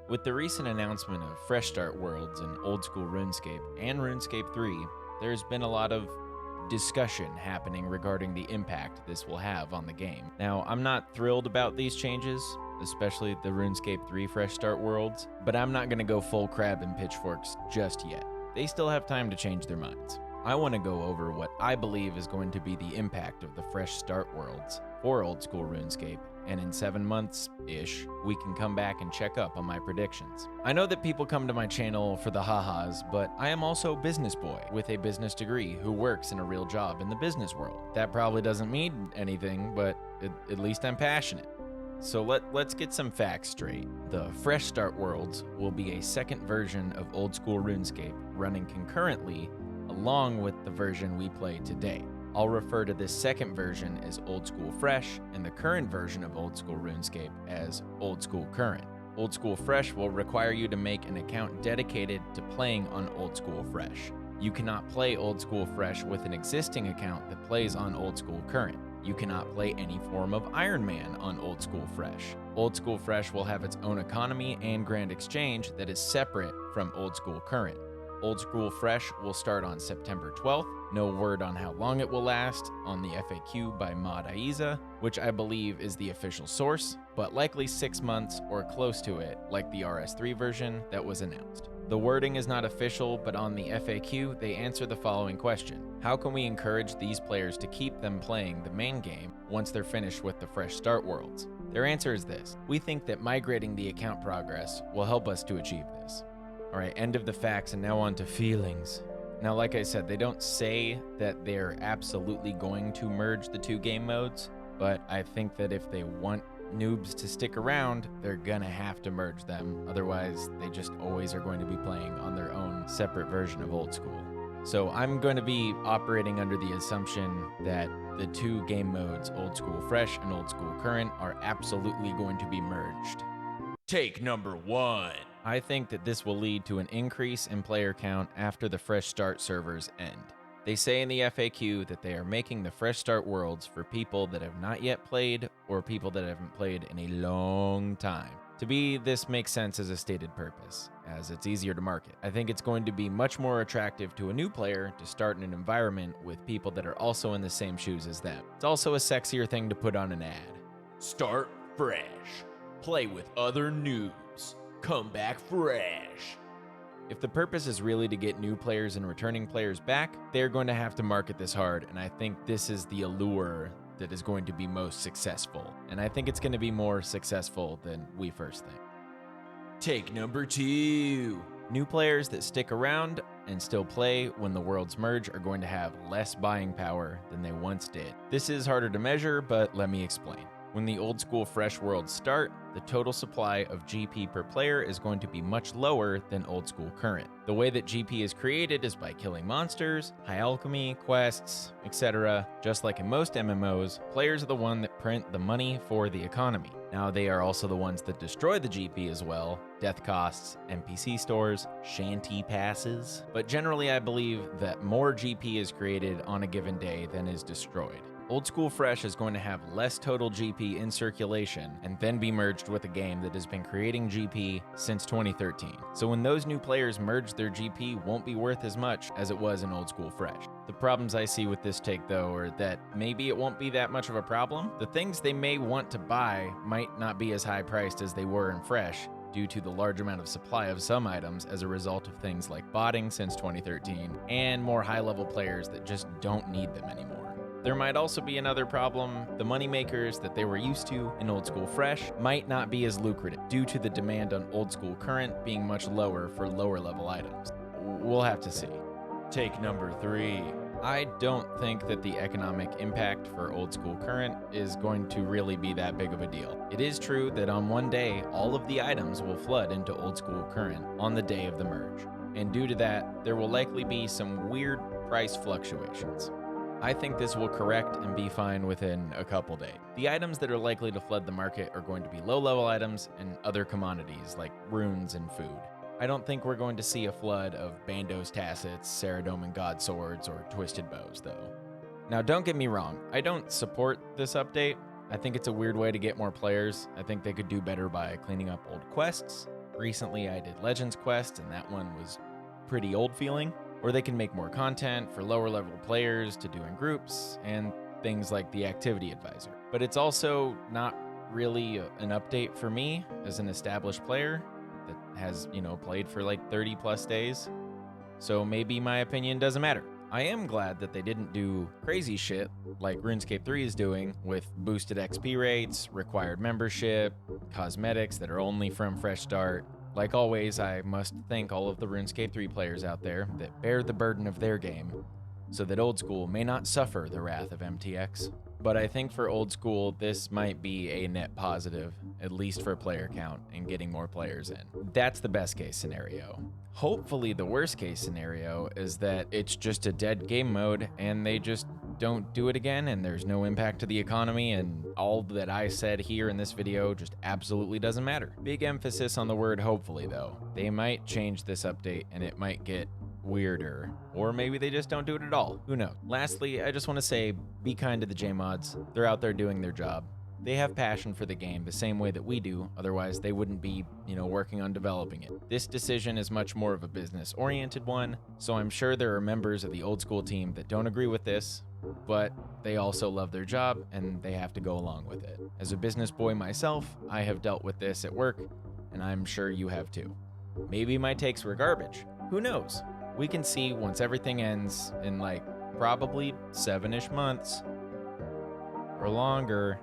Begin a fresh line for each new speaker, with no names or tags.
With the recent announcement of Fresh Start Worlds in Old School RuneScape and RuneScape 3, there's been a lot of discussion happening regarding the impact this will have on the game. Now, I'm not thrilled about these changes, especially the RuneScape 3 Fresh Start Worlds, but I'm not going to go full crab and pitchforks just yet. They still have time to change their minds. I want to go over what I believe is going to be the impact of the Fresh Start Worlds for Old School RuneScape, and in 7 months-ish, we can come back and check up on my predictions. I know that people come to my channel for the ha-has, but I am also a business boy with a business degree who works in a real job in the business world. That probably doesn't mean anything, but at least I'm passionate. So let's get some facts straight. The Fresh Start Worlds will be a second version of Old School RuneScape running concurrently along with the version we play today. I'll refer to this second version as Old School Fresh and the current version of Old School RuneScape as Old School Current. Old School Fresh will require you to make an account dedicated to playing on Old School Fresh. You cannot play Old School Fresh with an existing account that plays on Old School Current. You cannot play any form of Iron Man on Old School Fresh. Old School Fresh will have its own economy and Grand Exchange that is separate from Old School Current. Old School Fresh will start on September 12th. No word on how long it will last on the FAQ by Mod Aiza, which I believe is the official source, but likely 6 months or close to it, like the RS3 version that was announced. The wording is not official, but on the FAQ, they answer the following question. How can we encourage these players to keep them playing the main game once they're finished with the Fresh Start Worlds? Their answer is this. We think that migrating the account progress will help us to achieve this. All right, end of the facts, and now on to feelings. Now, like I said, they don't say that they're absolutely going to merge the two game modes, but I think that if they want noobs to stick around, they're gonna have to merge them. Otherwise, they just always are going to be playing on their own separate version of Old School. So I'm going to be operating under the assumption that the two game modes, Old School Fresh and Old School Current, are absolutely going to be merged. Take number 1. I think that this will lead to an increase in player count after the Fresh Start servers end. They say in the FAQ that they are making the Fresh Start Worlds for people that have not yet played or people that haven't played in a long time. To me, this makes sense as a stated purpose, as it's easier to market. I think it's going to be much more attractive to a new player to start in an environment with people that are also in the same shoes as them. It's also a sexier thing to put on an ad. Start fresh. Play with other noobs. Come back fresh. If the purpose is really to get new players and returning players back, they're going to have to market this hard, and I think this is the allure that is going to be most successful. And I think it's going to be more successful than we first think. Take number 2. New players that stick around and still play when the worlds merge are going to have less buying power than they once did. This is harder to measure, but let me explain. When the Old School Fresh Worlds start, the total supply of GP per player is going to be much lower than Old School Current. The way that GP is created is by killing monsters, high alchemy, quests, etc. Just like in most MMOs, players are the one that print the money for the economy. Now they are also the ones that destroy the GP as well, death costs, NPC stores, shanty passes. But generally I believe that more GP is created on a given day than is destroyed. Old School Fresh is going to have less total GP in circulation and then be merged with a game that has been creating GP since 2013. So when those new players merge, their GP won't be worth as much as it was in Old School Fresh. The problems I see with this take though are that maybe it won't be that much of a problem. The things they may want to buy might not be as high priced as they were in Fresh due to the large amount of supply of some items as a result of things like botting since 2013 and more high-level players that just don't need them anymore. There might also be another problem. The moneymakers that they were used to in Old School Fresh might not be as lucrative due to the demand on Old School Current being much lower for lower level items. We'll have to see. Take number 3. I don't think that the economic impact for Old School Current is going to really be that big of a deal. It is true that on one day, all of the items will flood into Old School Current on the day of the merge. And due to that, there will likely be some weird price fluctuations. I think this will correct and be fine within a couple days. The items that are likely to flood the market are going to be low-level items and other commodities like runes and food. I don't think we're going to see a flood of Bandos Tacits, Saradomin God Swords, or Twisted Bows, though. Now, don't get me wrong, I don't support this update. I think it's a weird way to get more players. I think they could do better by cleaning up old quests, recently I did Legends Quest, and that one was pretty old feeling. Or they can make more content for lower level players to do in groups, and things like the Activity Advisor. But it's also not really an update for me as an established player that has, played for like 30 plus days. So maybe my opinion doesn't matter. I am glad that they didn't do crazy shit like RuneScape 3 is doing with boosted XP rates, required membership, cosmetics that are only from Fresh Start. Like always, I must thank all of the RuneScape 3 players out there that bear the burden of their game so that Old School may not suffer the wrath of MTX. But I think for Old School, this might be a net positive, at least for player count and getting more players in. That's the best case scenario. Hopefully the worst case scenario is that it's just a dead game mode and they just don't do it again and there's no impact to the economy, and all that I said here in this video just absolutely doesn't matter. Big emphasis on the word hopefully though. They might change this update and it might get weirder, or maybe they just don't do it at all. Who knows? Lastly, I just want to say, be kind to the J-Mods. They're out there doing their job. They have passion for the game the same way that we do, otherwise they wouldn't be, working on developing it. This decision is much more of a business-oriented one, so I'm sure there are members of the Old School team that don't agree with this, but they also love their job and they have to go along with it. As a business boy myself, I have dealt with this at work, and I'm sure you have too. Maybe my takes were garbage. Who knows? We can see once everything ends in probably 7-ish months or longer.